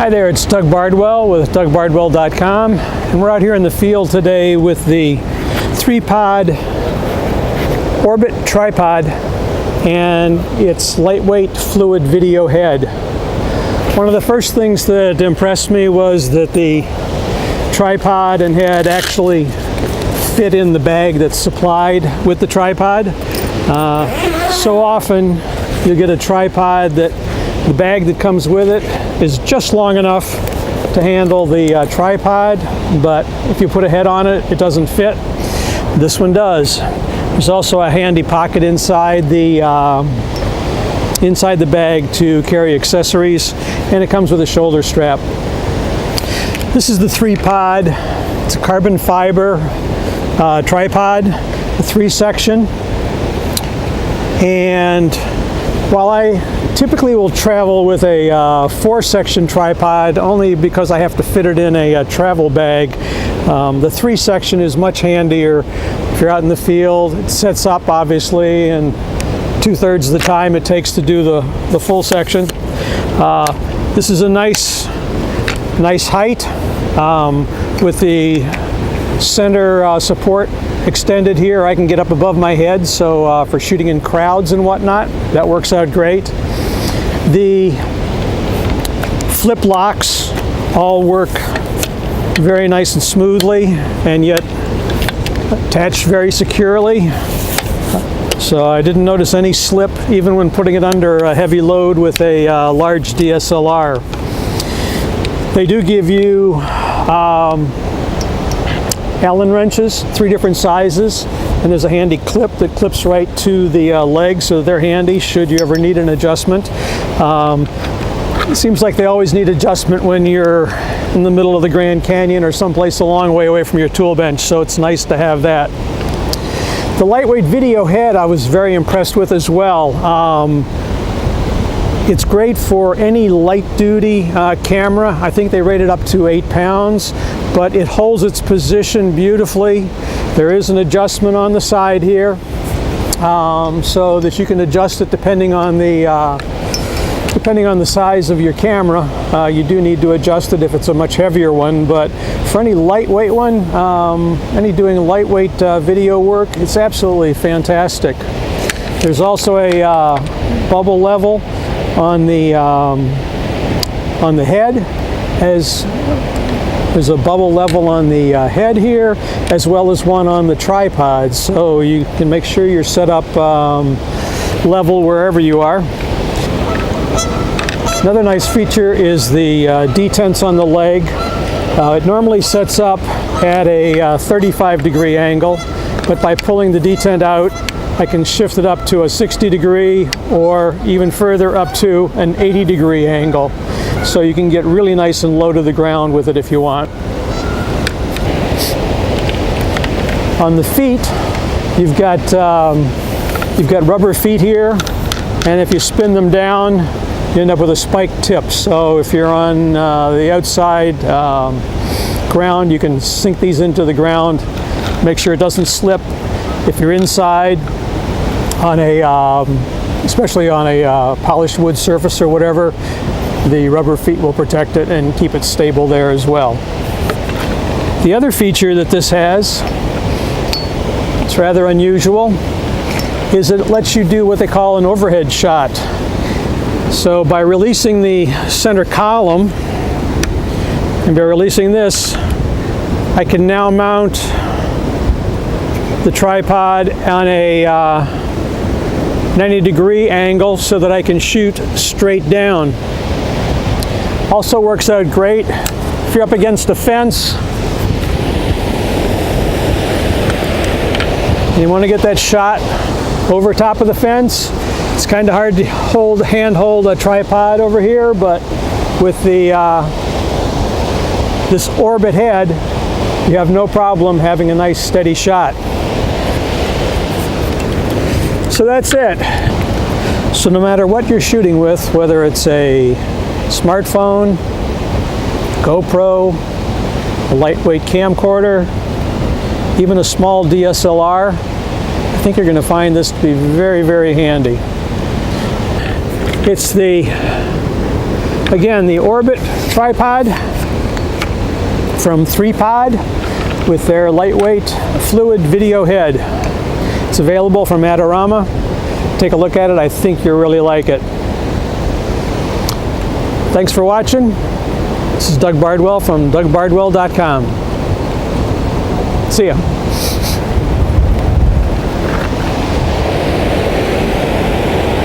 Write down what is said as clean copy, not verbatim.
Hi there, it's Doug Bardwell with DougBardwell.com, and we're out here in the field today with the 3PodOrbitTripod and its lightweight fluid video head. One of the first things that impressed me was that the tripod and head actually fit in the bag that's supplied with the tripod. So often you'll get a tripod that the bag that comes with it is just long enough to handle the tripod, but if you put a head on it, it doesn't fit. This one does. There's also a handy pocket inside the bag to carry accessories, and it comes with a shoulder strap. This is the 3Pod. It's a carbon fiber tripod, a 3-section, and while I typically will travel with a 4-section tripod only because I have to fit it in a travel bag, the 3-section is much handier if you're out in the field. It sets up obviously, and 2/3 of the time it takes to do the full section. This is a nice height with the center support extended here. I can get up above my head, so for shooting in crowds and whatnot, that works out great. The flip locks all work very nice and smoothly, and yet attached very securely. So I didn't notice any slip even when putting it under a heavy load with a large DSLR. They do give you Allen wrenches, 3 different sizes, and there's a handy clip that clips right to the leg, so they're handy should you ever need an adjustment. It seems like they always need adjustment when you're in the middle of the Grand Canyon or someplace a long way away from your tool bench, so it's nice to have that. The lightweight video head I was very impressed with as well. It's great for any light-duty camera. I think they rate it up to 8 pounds, but it holds its position beautifully. There is an adjustment on the side here, so that you can adjust it depending on the size of your camera. You do need to adjust it if it's a much heavier one, but for any lightweight one, any doing lightweight video work, it's absolutely fantastic. There's also a bubble level on the head. There's a bubble level on the head here, as well as one on the tripod, so you can make sure you're set up level wherever you are. Another nice feature is the detents on the leg. It normally sets up at a 35-degree angle, but by pulling the detent out, I can shift it up to a 60-degree or even further up to an 80-degree angle. So you can get really nice and low to the ground with it if you want. On the feet, you've got rubber feet here, and if you spin them down, you end up with a spiked tip. So if you're on the outside ground, you can sink these into the ground, make sure it doesn't slip. If you're inside on a, especially on a polished wood surface or whatever, the rubber feet will protect it and keep it stable there as well. The other feature that this has, it's rather unusual, is that it lets you do what they call an overhead shot. So by releasing the center column and by releasing this, I can now mount the tripod on a 90-degree angle so that I can shoot straight down. Also works out great if you're up against a fence and you want to get that shot over top of the fence. It's kind of hard to hand-hold a tripod over here, but with the this orbit head, you have no problem having a nice steady shot. So that's it. So no matter what you're shooting with, whether it's a smartphone, GoPro, a lightweight camcorder, even a small DSLR, I think you're going to find this to be very, very handy. It's the Again, the Orbit tripod from 3Pod with their lightweight fluid video head. It's available from Adorama. Take a look at it. I think you'll really like it. Thanks for watching. This is Doug Bardwell from DougBardwell.com. See ya.